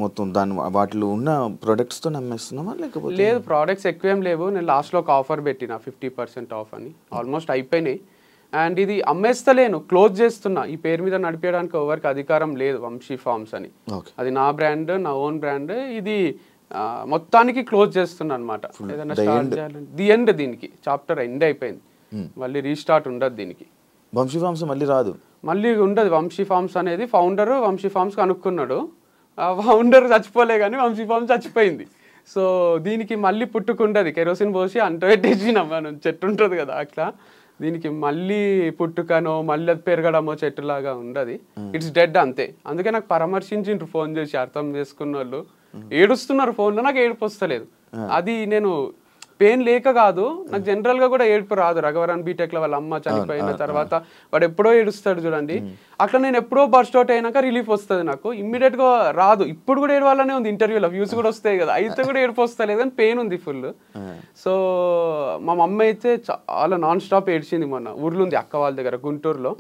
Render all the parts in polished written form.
మొత్తం దాని వాటిలో ఉన్న ప్రొడక్ట్స్తో నమ్మేస్తున్నామా లేకపోతే? లేదు, ప్రోడక్ట్స్ ఎక్కువేం లేవు. నేను లాస్ట్లో ఒక ఆఫర్ పెట్టిన 50% ఆఫ్ అని. ఆల్మోస్ట్ అయిపోయినాయి. అండ్ ఇది అమ్మేస్తలేను, క్లోజ్ చేస్తున్నా. ఈ పేరు మీద నడిపేయడానికి ఎవరికి అధికారం లేదు, వంశీ ఫార్మ్స్ అని. అది నా బ్రాండ్, నా ఓన్ బ్రాండ్. ఇది మొత్తానికి క్లోజ్ చేస్తున్నా అనమాట. ఏదైనా స్టార్ట్ చేయాలంటే ది ఎండ్, దీనికి చాప్టర్ ఎండ్ అయిపోయింది. మళ్ళీ రీస్టార్ట్ ఉండదు దీనికి. వంశీ ఫార్మ్స్ మళ్ళీ రాదు, మళ్ళీ ఉండదు. వంశీ ఫార్మ్స్ అనేది ఫౌండర్ వంశీ ఫార్మ్స్ కనుక్కున్నాడు. ఆ ఫౌండర్ చచ్చిపోలే కానీ వంశీ ఫార్మ్స్ చచ్చిపోయింది. సో దీనికి మళ్ళీ పుట్టుకుండదు. కెరోసిన్ పోసి అంటపెట్టేసినాం మనం, చెట్టు ఉంటుంది కదా అట్లా. దీనికి మళ్ళీ పుట్టుకనో మళ్ళీ అది పెరగడమో చెట్టులాగా ఉండదు. ఇట్స్ డెడ్ అంతే. అందుకే నాకు పరామర్శించిండ్రు ఫోన్ చేసి, అర్థం చేసుకున్న వాళ్ళు ఏడుస్తున్నారు ఫోన్లో. నాకు ఏడుపు వస్తలేదు. అది నేను పెయిన్ లేక కాదు, నాకు జనరల్గా కూడా ఏడుపు రాదు. రఘవరన్ బీటెక్లో వాళ్ళ అమ్మ చనిపోయిన తర్వాత వాడు ఎప్పుడో ఏడుస్తాడు చూడండి, అట్లా నేను ఎప్పుడో బర్స్ట్ అవుట్ అయినాక రిలీఫ్ వస్తుంది. నాకు ఇమ్మీడియట్గా రాదు. ఇప్పుడు కూడా ఏడవాలనే ఉంది, ఇంటర్వ్యూలో వ్యూస్ కూడా వస్తాయి కదా, అయితే కూడా ఏడుపు వస్తలేదు కానీ పెయిన్ ఉంది ఫుల్. సో మా మమ్మ అయితే చాలా నాన్ స్టాప్ ఏడ్చింది. మొన్న ఊర్లో ఉంది అక్క వాళ్ళ దగ్గర గుంటూరులో.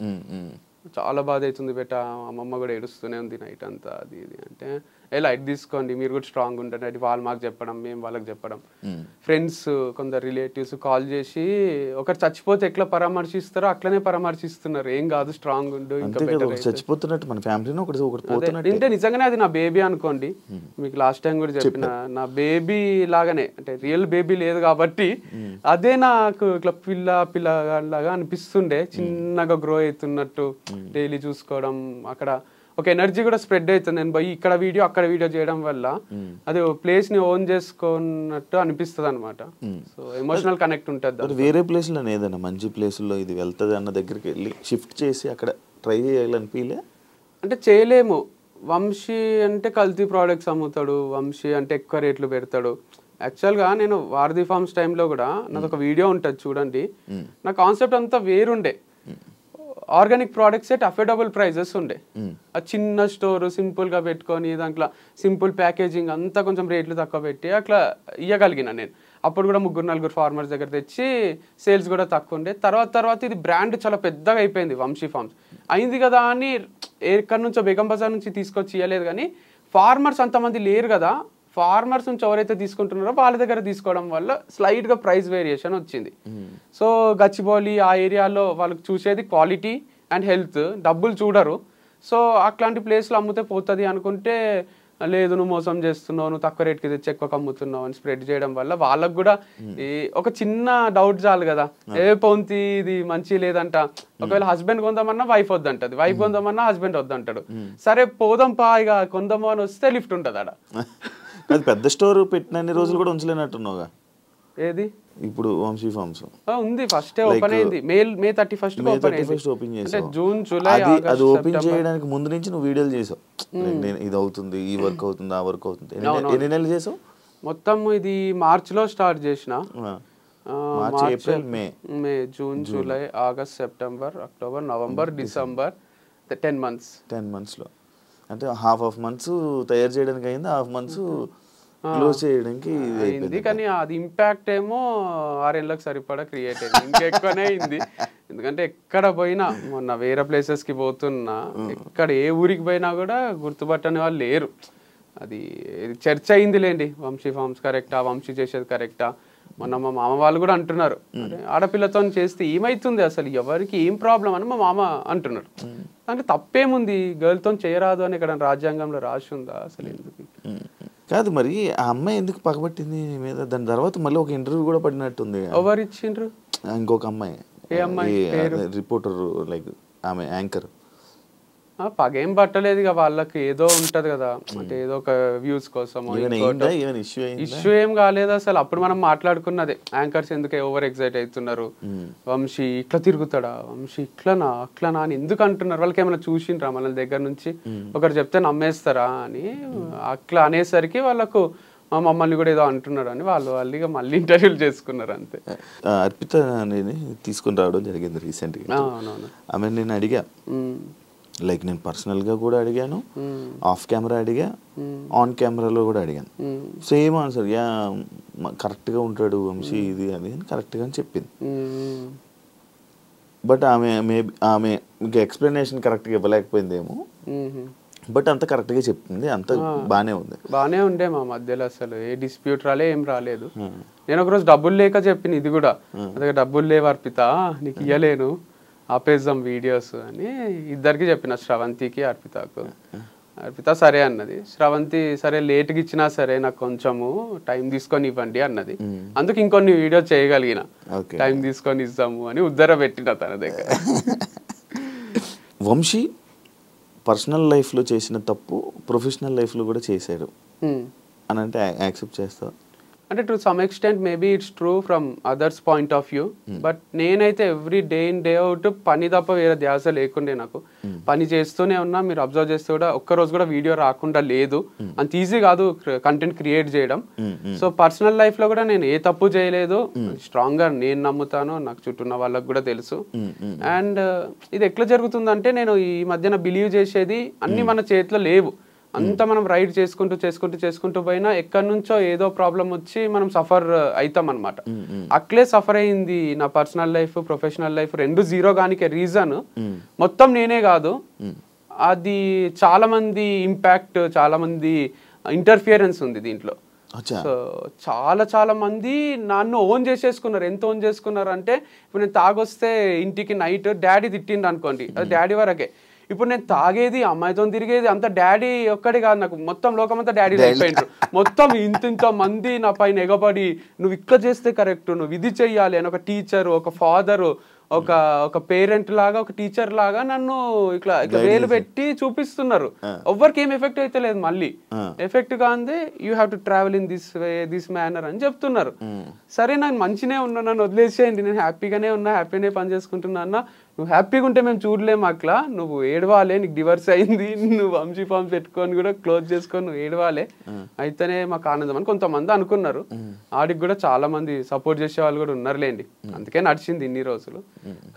చాలా బాధ అవుతుంది బెట, అమ్మమ్మ కూడా ఏడుస్తూనే ఉంది నైట్ అంతా. అది ఇది అంటే లైట్ తీసుకోండి, మీరు కూడా స్ట్రాంగ్ ఉంటుంది. అది వాళ్ళు మాకు చెప్పడం, మేము వాళ్ళకి చెప్పడం. ఫ్రెండ్స్, కొందరు రిలేటివ్స్ కాల్ చేసి ఒకరు చచ్చిపోతే ఎట్లా పరామర్శిస్తారో అట్లనే పరామర్శిస్తున్నారు. ఏం కాదు, స్ట్రాంగ్ ఉండు, ఇంకా చచ్చిపోతున్నట్టు మన ఫ్యామిలీలో అంటే నిజంగానే అది నా బేబీ అనుకోండి. మీకు లాస్ట్ టైం కూడా చెప్పిన, నా బేబీ లాగానే, అంటే రియల్ బేబీ లేదు కాబట్టి అదే నాకు ఇట్లా పిల్లలాగా అనిపిస్తుండే. చిన్నగా గ్రో అవుతున్నట్టు డైలీ చూసుకోవడం, అక్కడ ఒక ఎనర్జీ కూడా స్ప్రెడ్ అవుతుంది. నేను పోయి ఇక్కడ వీడియో అక్కడ వీడియో చేయడం వల్ల అది ప్లేస్ ని ఓన్ చేసుకున్నట్టు అనిపిస్తుంది అనమాట. సో ఎమోషనల్ కనెక్ట్ ఉంటుంది. వేరే ప్లేస్ లో ఏదైనా మంచి ప్లేస్ లో ఇది వెళ్తుంది అన్న దగ్గరికి వెళ్ళి షిఫ్ట్ చేసి అక్కడ ట్రై చేయాలనిపించలే? అంటే చేయలేము. వంశీ అంటే కల్తీ ప్రోడక్ట్స్ అమ్ముతాడు, వంశీ అంటే ఎక్కువ రేట్లు పెడతాడు. యాక్చువల్గా నేను వారధి ఫార్మ్స్ టైంలో కూడా నాకు ఒక వీడియో ఉంటుంది చూడండి. నా కాన్సెప్ట్ అంతా వేరుండే. Organic products at affordable prices ఉండే. ఆ చిన్న స్టోర్ సింపుల్ గా పెట్టుకొని దాంట్లో సింపుల్ ప్యాకేజింగ్ అంతా కొంచెం రేట్లు తక్కువ పెట్టి అట్లా ఇవ్వగలిగిన నేను. అప్పుడు కూడా 3-4 ఫార్మర్స్ దగ్గర తెచ్చి సేల్స్ కూడా తక్కువ ఉండే. తర్వాత ఇది బ్రాండ్ చాలా పెద్దగా అయిపోయింది వంశీ ఫార్మ్స్. అయింది కదా అని ఎక్కడి నుంచో బేగం బజార్ నుంచి తీసుకొచ్చి ఇవ్వలేదు. కానీ ఫార్మర్స్ అంతమంది లేరు కదా, ఫార్మర్స్ నుంచి ఎవరైతే తీసుకుంటున్నారో వాళ్ళ దగ్గర తీసుకోవడం వల్ల స్లైట్గా ప్రైస్ వేరియేషన్ వచ్చింది. సో గచ్చిబౌలి ఆ ఏరియాలో వాళ్ళకి చూసేది క్వాలిటీ అండ్ హెల్త్, డబ్బులు చూడరు. సో అట్లాంటి ప్లేస్లో అమ్మితే పోతుంది అనుకుంటే, లేదు నువ్వు మోసం చేస్తున్నావు, నువ్వు తక్కువ రేట్కి తెచ్చి ఎక్కువ అమ్ముతున్నావు అని స్ప్రెడ్ చేయడం వల్ల వాళ్ళకు కూడా ఒక చిన్న డౌట్ చాలు కదా, పొంతి ఇది మంచి లేదంట. ఒకవేళ హస్బెండ్ కొందామన్నా వైఫ్ వద్దంటది, వైఫ్ కొందామన్నా హస్బెండ్ వద్దంటాడు. సరే పోదాం పా ఇక కొందాము అని వస్తే లిఫ్ట్ ఉంటుంది ఆడ. అది పెద్ద స్టోర్ పెట్టిన రోజులు కూడా ఉంచలేనట్టున్నావుగా. ఏది ఇప్పుడు వంశీ ఫార్మ్స్ ఉంది, ఫస్ట్ ఓపెన్ అయింది May 31 ఓపెన్ చేసావు. జూన్ జూలై అది ఓపెన్ చేయడానికి ముందు నుంచి నువ్వు వీడియోలు చేసావు. నేను ఇది అవుతుంది, ఈ వర్క్ అవుతుంది, ఆ వర్క్ అవుతుంది. ఎన్ని నెలలు చేసావు మొత్తం? ఇది మార్చ్ లో స్టార్ట్ చేసిన. April May June July August September October November December 10 months లో. అంటే హాఫ్ మంత్స్ తయారు చేయడానికి అయింది, హాఫ్ మంత్స్ క్లోజ్ చేయడానికి అయింది. కానీ అది ఇంపాక్ట్ ఏమో 6 ఏళ్ళకి సరిపడా క్రియేట్ అయింది, ఇంకెక్కువనే అయింది. ఎందుకంటే ఎక్కడ పోయినా, మొన్న వేరే ప్లేసెస్కి పోతున్నా, ఎక్కడ ఏ ఊరికి పోయినా కూడా గుర్తుపట్టని వాళ్ళు లేరు. అది చర్చ అయింది లేండి, వంశీ ఫార్మ్స్ కరెక్టా, వంశీ చేసేది కరెక్టా. మొన్న మా మామ వాళ్ళు కూడా అంటున్నారు, ఆడపిల్లతో చేస్తే ఏమైతుంది అసలు, ఎవరికి ఏం ప్రాబ్లం అని మా మామ అంటున్నారు. అంటే తప్పేముంది, గర్ల్తో చేయరాదు అని ఇక్కడ రాజ్యాంగంలో రాసి ఉందా అసలు? ఎందుకు కాదు మరి ఆ అమ్మాయి ఎందుకు పగబట్టింది నీ మీద? దాని తర్వాత మళ్ళీ ఒక ఇంటర్వ్యూ కూడా పడినట్టుంది. ఎవరు ఇచ్చిండ్రు? ఇంకొక అమ్మాయి, ఏ అమ్మాయి? రిపోర్టర్, లైక్ ఆమె యాంకర్. పగేం పట్టలేదు ఇక, వాళ్ళకి ఏదో ఉంటది కదా, అంటే ఏదో ఒక వ్యూస్ కోసం. ఇష్యూ ఏం కాలేదు అసలు. అప్పుడు మనం మాట్లాడుకున్నదే, యాంకర్స్ ఎందుకు ఓవర్ ఎక్సైట్ అవుతున్నారు, వంశీ ఇట్లా తిరుగుతాడా, వంశీ ఇట్లనా అట్లనా అని ఎందుకు అంటున్నారు, వాళ్ళకి ఏమైనా చూసిండ్రా మన దగ్గర నుంచి, ఒకరు చెప్తే నమ్మేస్తారా అని. అట్లా అనేసరికి వాళ్ళకు మమ్మల్ని కూడా ఏదో అంటున్నారు అని వాళ్ళు ఇక మళ్ళీ ఇంటర్వ్యూలు చేసుకున్నారు అంతే. అర్పిత అనేది తీసుకుని రావడం జరిగింది రీసెంట్గా. ఆమె నేను అడిగా, లైక్ నేను పర్సనల్గా కూడా అడిగాను, ఆఫ్ కెమెరా అడిగా, ఆన్ కెమెరాలో కూడా అడిగాను. సేమ్ ఆన్సర్, కరెక్ట్గా ఉంటాడు వంశీ ఇది అది అని కరెక్ట్గా అని చెప్పింది. బట్ ఆమె ఇంకా ఎక్స్ప్లెనేషన్ కరెక్ట్గా ఇవ్వలేకపోయిందేమో. బట్ అంత కరెక్ట్గా చెప్తుంది, అంత బాగానే ఉంది. బాగానే ఉండే మా మధ్యలో, అసలు ఏ డిస్ప్యూట్ రాలే, ఏం రాలేదు. నేను ఒకరోజు డబ్బులు లేక చెప్పిన ఇది కూడా, అదే డబ్బులు లేవు అర్పిత, నీకు ఇయ్యలేను, ఆపేద్దాం వీడియోస్ అని ఇద్దరికి చెప్పిన, శ్రవంతికి అర్పితకు. అర్పిత సరే అన్నది. శ్రవంతి సరే లేట్గా ఇచ్చినా సరే నాకు కొంచెము టైం తీసుకొని ఇవ్వండి అన్నది. అందుకు ఇంకొన్ని వీడియోస్ చేయగలిగిన, టైం తీసుకొని ఇస్తాము అని ఉద్దర పెట్టిన తన దగ్గర. వంశీ పర్సనల్ లైఫ్లో చేసిన తప్పు ప్రొఫెషనల్ లైఫ్లో కూడా చేశాడు అని అంటే యాక్సెప్ట్ చేస్తా? అంటే to some extent maybe it's true from others point of view. But నేనైతే every day in day out పని తప్ప వేరే ధ్యాస లేకుండే నాకు. పని చేస్తూనే ఉన్నా, మీరు అబ్జర్వ్ చేస్తే కూడా ఒక్కరోజు కూడా వీడియో రాకుండా లేదు. అంత ఈజీ కాదు కంటెంట్ క్రియేట్ చేయడం. సో పర్సనల్ లైఫ్ లో కూడా నేను ఏ తప్పు చేయలేదు, స్ట్రాంగ్ గా నేను నమ్ముతాను, నాకు చుట్టూ ఉన్న వాళ్ళకి కూడా తెలుసు. అండ్ ఇది ఎట్లా జరుగుతుందంటే, నేను ఈ మధ్యన బిలీవ్ చేసేది అన్ని మన చేతిలో లేవు. అంతా మనం రైడ్ చేసుకుంటూ పోయినా ఎక్కడి నుంచో ఏదో ప్రాబ్లం వచ్చి మనం సఫర్ అవుతాం అనమాట. అట్లే సఫర్ అయింది నా పర్సనల్ లైఫ్, ప్రొఫెషనల్ లైఫ్ రెండు జీరో గానికి రీజన్ మొత్తం నేనే కాదు, అది చాలా మంది ఇంపాక్ట్, చాలా మంది ఇంటర్ఫియరెన్స్ ఉంది దీంట్లో. సో చాలా మంది నన్ను ఓన్ చేసేసుకున్నారు. ఎంత ఓన్ చేసుకున్నారు అంటే, ఇప్పుడు నేను తాగొస్తే ఇంటికి నైట్ డాడీ తిట్టిండు అనుకోండి, అది డాడీ వరకే. ఇప్పుడు నేను తాగేది, అమ్మాయితో తిరిగేది అంత డాడీ ఒక్కడే కాదు, నాకు మొత్తం లోకమంతా డాడీ అయిపోయింటారు. మొత్తం ఇంత మంది నా పైన ఎగబడి, నువ్వు ఇక్కడ చేస్తే కరెక్ట్, నువ్వు ఇది చెయ్యాలి అని ఒక టీచర్, ఒక ఫాదర్, ఒక పేరెంట్ లాగా, ఒక టీచర్ లాగా నన్ను ఇట్లా వేలు పెట్టి చూపిస్తున్నారు. ఎవ్వరికి ఏం ఎఫెక్ట్ అయితే లేదు, మళ్ళీ ఎఫెక్ట్ కాందే you have to travel in this way, this manner అని చెప్తున్నారు. సరే నాకు మంచినే ఉన్నా, నన్ను వదిలేసేయండి, నేను హ్యాపీగానే ఉన్నా, హ్యాపీనే పని చేసుకుంటున్నా అన్న. నువ్వు హ్యాపీగా ఉంటే మేము చూడలేము అట్లా, నువ్వు ఏడవాలే, నీకు డివర్స్ అయింది, నువ్వు వంశీ ఫామ్ పెట్టుకొని కూడా క్లోజ్ చేసుకొని నువ్వు ఏడవాలే, అయితేనే మాకు ఆనందం అని కొంతమంది అనుకున్నారు. ఆడికి కూడా చాలా మంది సపోర్ట్ చేసే వాళ్ళు కూడా ఉన్నారులేండి, అందుకే నడిచింది ఇన్ని రోజులు.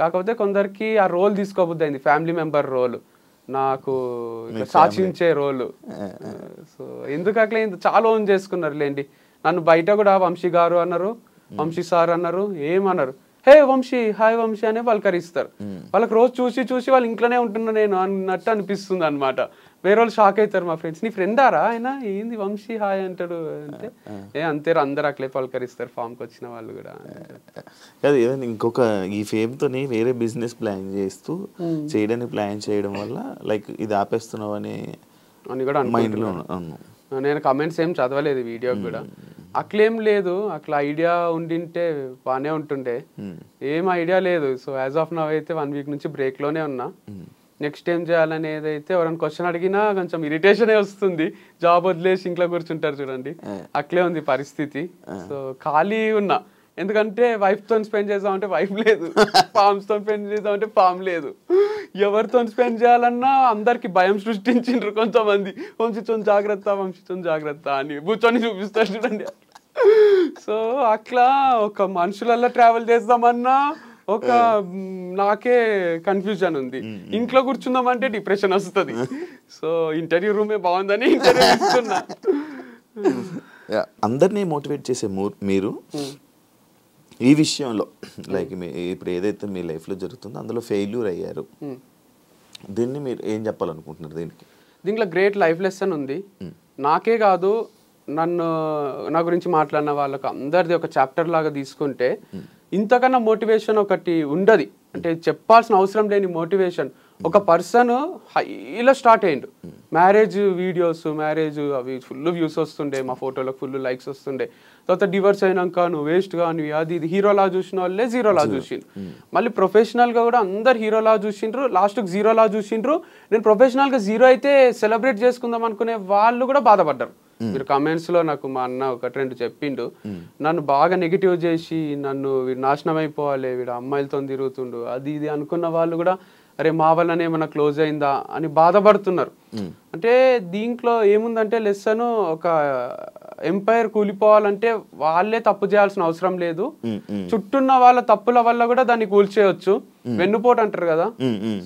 కాకపోతే కొందరికి ఆ రోల్ తీసుకోబుద్ది అయింది, ఫ్యామిలీ మెంబర్ రోల్, నాకు సాక్షించే రోలు. సో ఎందుకు అట్లా చాలా ఓన్ చేసుకున్నారు లేండి. నన్ను బయట కూడా వంశీ గారు అన్నారు, వంశీ సార్ అన్నారు, ఏమన్నారు, హే వంశీ, హాయ్ వంశీ అనే పలకరిస్తారు. వాళ్ళకి రోజు చూసి వాళ్ళు ఇంట్లోనే ఉంటున్నా నేను అన్నట్టు అనిపిస్తుంది అనమాట. వేరే వాళ్ళు షాక్ అవుతారు, మా ఫ్రెండ్స్, నీ ఫ్రెండారా ఆయన, ఏంది వంశీ హాయ్ అంటాడు అంటే, అంతే అందరు అట్లే పలకరిస్తారు ఫామ్కి వచ్చిన వాళ్ళు కూడా. అది ఇంకొక ఈ ఫేమ్తోని వేరే బిజినెస్ ప్లాన్ చేస్తూ చేయడానికి ప్లాన్ చేయడం వల్ల లైక్ ఇది ఆపేస్తున్నావు అని కూడా మైండ్లో. నేను కమెంట్స్ ఏం చదవలేదు వీడియోకి కూడా, అట్లేం లేదు, అట్లా ఐడియా ఉండింటే బాగానే ఉంటుండే, ఏం ఐడియా లేదు. సో యాజ్ ఆఫ్ నవ్ అయితే 1 వీక్ నుంచి బ్రేక్లోనే ఉన్నా. నెక్స్ట్ ఏం చేయాలనేది అయితే ఎవరైనా క్వశ్చన్ అడిగినా కొంచెం ఇరిటేషనే వస్తుంది. జాబ్ వదిలేసి ఇంట్లో కూర్చుంటారు చూడండి, అట్లే ఉంది పరిస్థితి. సో ఖాళీ ఉన్నా, ఎందుకంటే వైఫ్తో స్పెండ్ చేద్దామంటే వైఫ్ లేదు, ఫామ్స్తో స్పెండ్ చేద్దామంటే ఫామ్ లేదు, ఎవరితో స్పెండ్ చేయాలన్నా అందరికి భయం సృష్టించిండ్రు కొంతమంది. వంశీతో జాగ్రత్త అని కూర్చొని చూపిస్తారు చూడండి. సో అట్లా ఒక మనుషులల్లో ట్రావెల్ చేద్దామన్నా ఒక నాకే కన్ఫ్యూజన్ ఉంది. ఇంట్లో కూర్చుందామంటే డిప్రెషన్ వస్తుంది. సో ఇంటర్వ్యూ రూమే బాగుందని ఇంటర్వ్యూ ఇస్తున్నా. అందరినీ మోటివేట్ చేసే మీరు ఈ విషయంలో లైక్ ఇప్పుడు ఏదైతే మీ లైఫ్లో జరుగుతుందో అందులో ఫెయిల్యూర్ అయ్యారు, దీన్ని మీరు ఏం చెప్పాలనుకుంటున్నారు? దీంట్లో గ్రేట్ లైఫ్ లెసన్ ఉంది. నాకే కాదు, నా గురించి మాట్లాడిన వాళ్ళకి అందరిది ఒక చాప్టర్ లాగా తీసుకుంటే ఇంతకన్నా మోటివేషన్ ఒకటి ఉండదు. అంటే చెప్పాల్సిన అవసరం లేని మోటివేషన్. ఒక పర్సన్ హైలో స్టార్ట్ అయ్యిండు, మ్యారేజ్ వీడియోస్, అవి ఫుల్ వ్యూస్ వస్తుండే, మా ఫోటోలకు ఫుల్ లైక్స్ వస్తుండే. తర్వాత డివర్స్ అయినాక నువ్వు వేస్ట్ కానీ అది ఇది హీరోలా చూసిన వాళ్ళే జీరోలా చూసిండ్రు. మళ్ళీ ప్రొఫెషనల్గా కూడా అందరు హీరోలా చూసిండ్రు, లాస్ట్కి జీరోలా చూసిండ్రు. నేను ప్రొఫెషనల్గా జీరో అయితే సెలబ్రేట్ చేసుకుందాం అనుకునే వాళ్ళు కూడా బాధపడ్డారు. మీరు కమెంట్స్లో నాకు మా అన్న 1-2 చెప్పిండు, నన్ను బాగా నెగిటివ్ చేసి నన్ను వీడు నాశనం అయిపోవాలి, వీడు అమ్మాయిలతో తిరుగుతుండు అది ఇది అనుకున్న వాళ్ళు కూడా అరే మా వల్లనే ఏమన్నా క్లోజ్ అయిందా అని బాధపడుతున్నారు. అంటే దీంట్లో ఏముందంటే లెసన్, ఒక ఎంపైర్ కూలిపోవాలంటే వాళ్ళే తప్పు చేయాల్సిన అవసరం లేదు, చుట్టూన్న వాళ్ళ తప్పుల వల్ల కూడా దాన్ని కూల్చేయచ్చు. వెన్నుపోటు అంటారు కదా,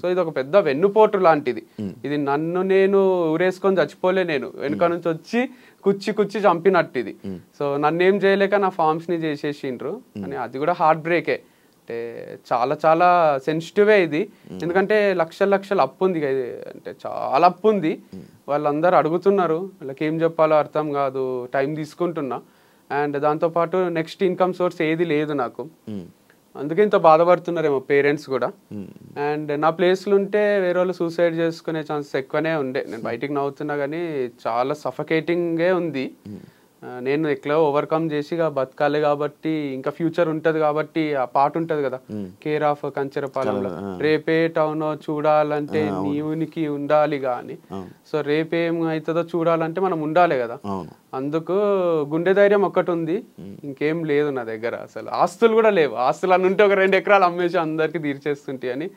సో ఇది ఒక పెద్ద వెన్నుపోటు లాంటిది. ఇది నన్ను నేను ఊరేసుకొని చచ్చిపోలే, నేను వెనుక నుంచి వచ్చి కుచ్చి చంపినట్టు ఇది. సో నన్ను ఏం చేయలేక నా ఫార్మ్స్ ని చేసేసిండ్రు అని, అది కూడా హార్ట్ బ్రేకే. అంటే చాలా చాలా సెన్సిటివే ఇది, ఎందుకంటే లక్షల లక్షల అప్పు ఉంది ఇది, అంటే చాలా అప్పు ఉంది. వాళ్ళందరూ అడుగుతున్నారు, వాళ్ళకి ఏం చెప్పాలో అర్థం కాదు, టైం తీసుకుంటున్నా. అండ్ దాంతోపాటు నెక్స్ట్ ఇన్కమ్ సోర్స్ ఏది లేదు నాకు, అందుకే ఇంత బాధపడుతున్నారేమో పేరెంట్స్ కూడా. అండ్ నా ప్లేస్లో ఉంటే వేరే వాళ్ళు సూసైడ్ చేసుకునే ఛాన్సెస్ ఎక్కువనే ఉండే. నేను బయటికి నవ్వుతున్నా కానీ చాలా సఫకేటింగ్గా ఉంది. నేను ఎట్లా ఓవర్కమ్ చేసి బతకాలి కాబట్టి, ఇంకా ఫ్యూచర్ ఉంటది కాబట్టి, ఆ పాట ఉంటది కదా, కేర్ ఆఫ్ కంచెరపాలెంలో, రేపే టౌన్ చూడాలంటే నీవునికి ఉండాలి కానీ, సో రేపేం అవుతుందో చూడాలంటే మనం ఉండాలి కదా. అందుకు గుండె ధైర్యం ఒక్కటి ఉంది, ఇంకేం లేదు నా దగ్గర. అసలు ఆస్తులు కూడా లేవు. ఆస్తులు అని ఉంటే ఒక 2 ఎకరాలు అమ్మేసి అందరికి తీర్చేస్తుంటాయి అని,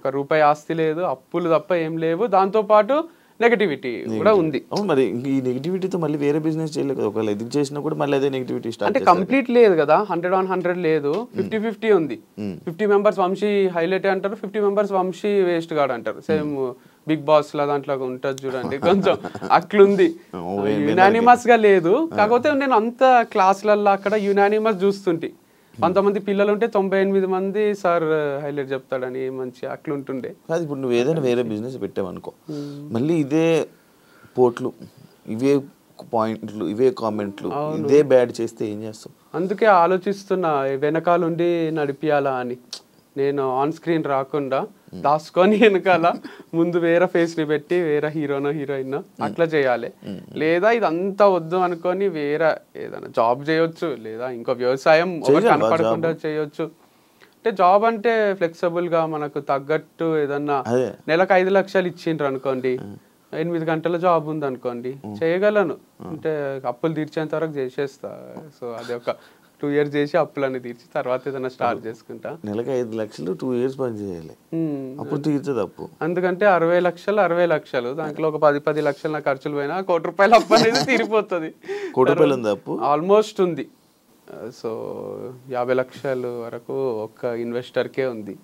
ఒక రూపాయి ఆస్తి లేదు, అప్పులు తప్ప ఏం లేవు. దాంతోపాటు నెగటివిటీ కూడా ఉంది. మరి ఈ నెగటివిటీతో మళ్ళీ వేరే బిజినెస్ చేయలేదు కదా, ఒకవేళ ఇది చేసినా కూడా మళ్ళీ అదే నెగటివిటీ స్టార్ట్ అంటే కంప్లీట్ లేదు కదా, 100 లేదు, 50-50 ఉంది. 50 మెంబర్స్ వంశీ హైలైట్ అంటారు, 50 మెంబర్స్ వంశీ వేస్ట్ గాడు అంటారు. సేమ్ బిగ్ బాస్ లా దాంట్లో ఉంటుంది చూడండి, కొంచెం అట్లుంది. యునానిమస్ గా లేదు, కాకపోతే నేను అంత క్లాసులలో అక్కడ యునానిమస్ చూస్తుంటే 100 పిల్లలు ఉంటే 98 మంది సార్ హైలైట్ చెప్తాడని మంచి అట్లుంటుండే. కాదు, ఇప్పుడు నువ్వు ఏదైనా వేరే బిజినెస్ పెట్టావనుకో, మళ్ళీ ఇదే పోట్లు, ఇవే పాయింట్లు, ఇవే కామెంట్లు, ఇదే బ్యాడ్ చేస్తే ఏం చేస్తావు? అందుకే ఆలోచిస్తున్నా వెనకాలండి నడిపియాలా అని. నేను ఆన్ స్క్రీన్ రాకుండా దాచుకొని వెనకాల ముందు వేరే ఫేస్ ని పెట్టి వేరే హీరోనో హీరోయిన్ అట్లా చేయాలి. లేదా ఇదంతా వద్దు అనుకొని వేరే ఏదైనా జాబ్ చేయొచ్చు, లేదా ఇంకో వ్యవసాయం కనపడకుండా చేయొచ్చు. అంటే జాబ్ అంటే ఫ్లెక్సిబుల్ గా మనకు తగ్గట్టు ఏదన్నా నెలకు 5 లక్షలు ఇచ్చిండ్రు అనుకోండి, 8 గంటల జాబ్ ఉంది అనుకోండి, చేయగలను. అంటే అప్పులు తీర్చేంత వరకు చేసేస్తా. సో అది ఒక 2 years చేసి అప్పులన్నీ తీర్చి తర్వాత ఏదైనా స్టార్ట్ చేసుకుంటా. నెలకు 5 లక్షలు 2 years పని చేయాలి, అప్పుడు తీర్చదు అప్పు. అందుకంటే 60 లక్షలు దాంట్లో ఒక 10 లక్షలు నా ఖర్చులు పోయినా ₹1 కోటి అప్పు అనేది తీరిపోతుంది. ₹1 ఉంది అప్పు ఆల్మోస్ట్ ఉంది. సో 50 లక్షలు వరకు ఒక్క ఇన్వెస్టర్కే ఉంది,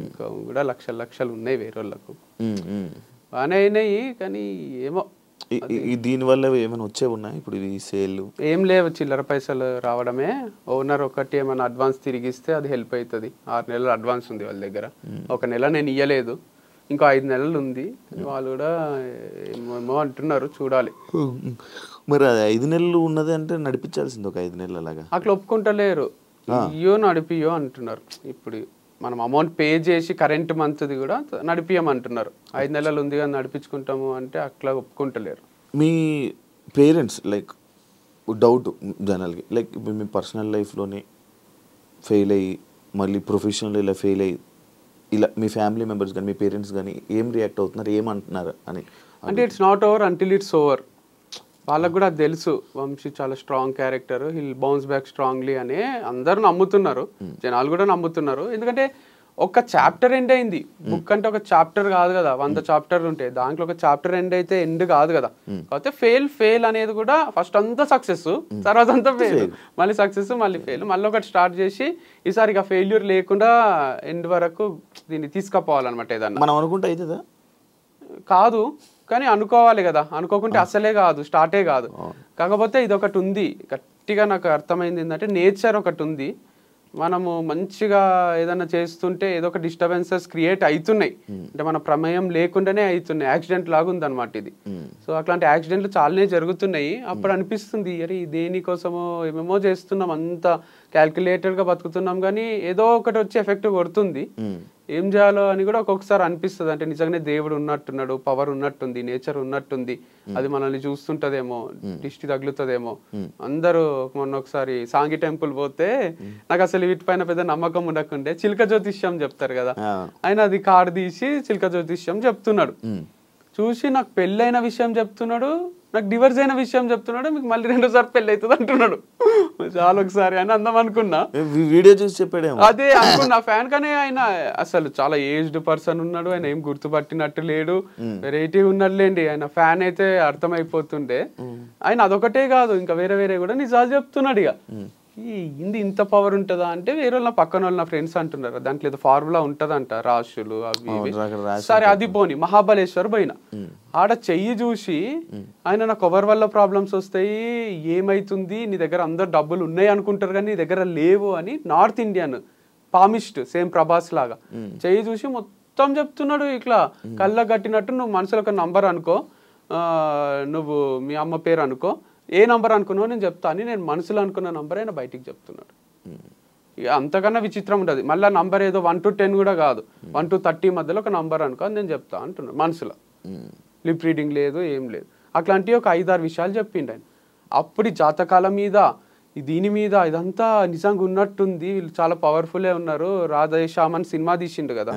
ఇంకా కూడా లక్షలు ఉన్నాయి వేరే వాళ్ళకు. బాగానే అయినాయి కానీ ఏమో దీనివల్ల ఏమైనా వచ్చే ఉన్నాయి ఇప్పుడు ఈ సేల్? ఏం లేవు, చిల్లర పైసలు రావడమే. ఓనర్ ఒకటి ఏమైనా అడ్వాన్స్ తిరిగిస్తే అది హెల్ప్ అవుతుంది. 6 నెలలు అడ్వాన్స్ ఉంది వాళ్ళ దగ్గర, 1 నెల నేను ఇయ్యలేదు, ఇంకో 5 నెలలు ఉంది. వాళ్ళు కూడా ఏమో అంటున్నారు, చూడాలి. మరి 5 నెలలు ఉన్నది అంటే నడిపించాల్సింది ఒక 5 నెలలు అలాగా. అట్లా ఒప్పుకుంటలేరు, ఇయ్యో నడిపియో అంటున్నారు. ఇప్పుడు మనం అమౌంట్ పే చేసి కరెంట్ మంత్ది కూడా నడిపియమంటున్నారు. 5 నెలలు ఉంది కానీ నడిపించుకుంటాము అంటే అట్లా ఒప్పుకుంటలేరు. మీ పేరెంట్స్ లైక్ డౌట్ జనరల్గా, లైక్ ఇప్పుడు మీ పర్సనల్ లైఫ్లోనే ఫెయిల్ అయ్యి మళ్ళీ ప్రొఫెషనల్ ఇలా ఫెయిల్ అయ్యి ఇలా మీ ఫ్యామిలీ మెంబర్స్ కానీ మీ పేరెంట్స్ కానీ ఏం రియాక్ట్ అవుతున్నారు, ఏమంటున్నారు అని? అంటే it's not over until it's over. వాళ్ళకు కూడా తెలుసు వంశీ చాలా strong character, hill bounce back strongly అని అందరూ నమ్ముతున్నారు, జనాలు కూడా నమ్ముతున్నారు. ఎందుకంటే ఒక చాప్టర్ ఎండ్ అయింది. బుక్ అంటే ఒక చాప్టర్ కాదు కదా, 100 చాప్టర్లు ఉంటాయి, దాంట్లో ఒక చాప్టర్ ఎండ్ అయితే ఎండ్ కాదు కదా. కాకపోతే ఫెయిల్ అనేది కూడా ఫస్ట్ అంతా సక్సెస్, తర్వాత అంతా ఫెయిల్, మళ్ళీ సక్సెస్, మళ్ళీ ఫెయిల్, మళ్ళీ ఒకటి స్టార్ట్ చేసి ఈసారి ఇక ఫెయిల్యూర్ లేకుండా ఎండ్ వరకు దీన్ని తీసుకుపోవాలన్నమాట. ఏదన్నా మనం అనుకుంటే అవుతుందా? కాదు, కానీ అనుకోవాలి కదా, అనుకోకుంటే అసలే కాదు, స్టార్టే కాదు. కాకపోతే ఇది ఒకటి ఉంది గట్టిగా నాకు అర్థమైంది ఏంటంటే, నేచర్ ఒకటి ఉంది. మనము మంచిగా ఏదైనా చేస్తుంటే ఏదో ఒక డిస్టర్బెన్సెస్ క్రియేట్ అవుతున్నాయి, అంటే మన ప్రమేయం లేకుండానే అవుతున్నాయి. యాక్సిడెంట్ లాగా ఉందన్నమాట ఇది. సో అట్లాంటి యాక్సిడెంట్లు చాలానే జరుగుతున్నాయి. అప్పుడు అనిపిస్తుంది, అరే దేనికోసమో ఏమేమో చేస్తున్నాం, అంత క్యాల్కులేటెడ్గా బతుకుతున్నాం, కానీ ఏదో ఒకటి వచ్చి ఎఫెక్ట్ కొడుతుంది. ఏం చేయాలో అని కూడా ఒక్కొక్కసారి అనిపిస్తుంది. అంటే నిజంగానే దేవుడు ఉన్నట్టున్నాడు, పవర్ ఉన్నట్టుంది, నేచర్ ఉన్నట్టుంది, అది మనల్ని చూస్తుంటదేమో, దిష్టి తగులుతుందేమో. అందరూ మొన్న ఒకసారి సాంగి టెంపుల్ పోతే నాకు అసలు వీటిపైన పెద్ద నమ్మకం ఉండకుండే, చిలక జ్యోతిష్యం చెప్తారు కదా, ఆయన అది కార్డు తీసి చిలక జ్యోతిష్యం చెప్తున్నాడు. చూసి నాకు పెళ్ళైన విషయం చెప్తున్నాడు, నాకు డివర్స్ అయిన విషయం చెప్తున్నాడు, మీకు మళ్ళీ 2సారి పెళ్ళి అవుతుంది అంటున్నాడు. చాలా ఒకసారి అని అందం అనుకున్నా, వీడియో చూసి చెప్పాడు, అదే అనుకున్నా ఫ్యాన్. కానీ ఆయన అసలు చాలా ఏజ్డ్ పర్సన్ ఉన్నాడు, ఆయన ఏం గుర్తుపట్టినట్టు లేడు, వెరైటీ ఉన్నట్లేండి. ఆయన ఫ్యాన్ అయితే అర్థమైపోతుండే. ఆయన అదొకటే కాదు, ఇంకా వేరే వేరే కూడా నిజాలు చెప్తున్నాడు. ఇక హిందీ ఇంత పవర్ ఉంటుందా అంటే, వేరే వాళ్ళు నా పక్కన వాళ్ళు నా ఫ్రెండ్స్ అంటున్నారు దాంట్లో ఏదో ఫార్ములా ఉంటదంట, రాశులు అవి. సరే అది పోని, మహాబలేశ్వర్ పోయిన ఆడ చెయ్యి చూసి ఆయన నాకు ఎవరి వల్ల ప్రాబ్లమ్స్ వస్తాయి, ఏమైతుంది, నీ దగ్గర అందరు డబ్బులు ఉన్నాయి అనుకుంటారు కానీ నీ దగ్గర లేవు అని north Indian palmist same Prabhas లాగా చెయ్యి చూసి మొత్తం చెప్తున్నాడు ఇట్లా కళ్ళ కట్టినట్టు నువ్వు మనసులో ఒక నంబర్ అనుకో నువ్వు మీ అమ్మ పేరు అనుకో ఏ నంబర్ అనుకున్నావు నేను చెప్తా అని నేను మనసులో అనుకున్న నంబర్ అయినా బయటికి చెప్తున్నాడు. ఇక అంతకన్నా విచిత్రం ఉంటుంది. మళ్ళీ నంబర్ ఏదో 1 to 10 కూడా కాదు 1 to 30 మధ్యలో ఒక నంబర్ అనుకో నేను చెప్తా అంటున్నాడు మనసులో. లిప్ రీడింగ్ లేదు ఏం లేదు. అట్లాంటి ఒక 5-6 విషయాలు చెప్పిండు ఆయన. అప్పుడు జాతకాల మీద దీని మీద ఇదంతా నిజంగా ఉన్నట్టుంది, వీళ్ళు చాలా పవర్ఫుల్లే ఉన్నారు. రాధేశ్యామ్ అని సినిమా తీసిండు కదా,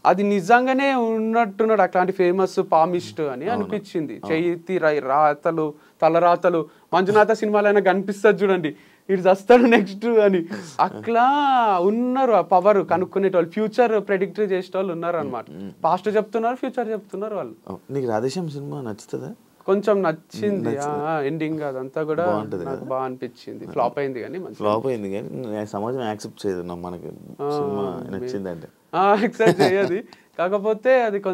అది నిజంగానే ఉన్నట్టున్నాడు. అట్లాంటి ఫేమస్ పామిస్ట్ అని అనిపించింది. చేతి రాతలు తలరాతలు మంజునాథ సినిమాలైనా కనిపిస్తుంది చూడండి, ఇటు వస్తాడు నెక్స్ట్ అని. అట్లా ఉన్నారు ఆ పవర్ కనుక్కునేటోళ్ళు, ఫ్యూచర్ ప్రెడిక్ట్ చేసేటోళ్ళు ఉన్నారు అనమాట. పాస్ట్ చెప్తున్నారు, ఫ్యూచర్ చెప్తున్నారు వాళ్ళు. నీకు రాధేశ్యామ్ సినిమా నచ్చుతుందా? కొంచెం నచ్చింది. ఎండింగ్ అదంతా కూడా నాకు బాగా అనిపించింది. ఫ్లాప్ అయింది కానీ ఫ్లాప్ అయింది కానీ సమాజం యాక్సెప్ట్ చేయదు మనకి సినిమా నచ్చిందంటే. యాక్సెప్ట్ చేయదు. కాకపోతే అది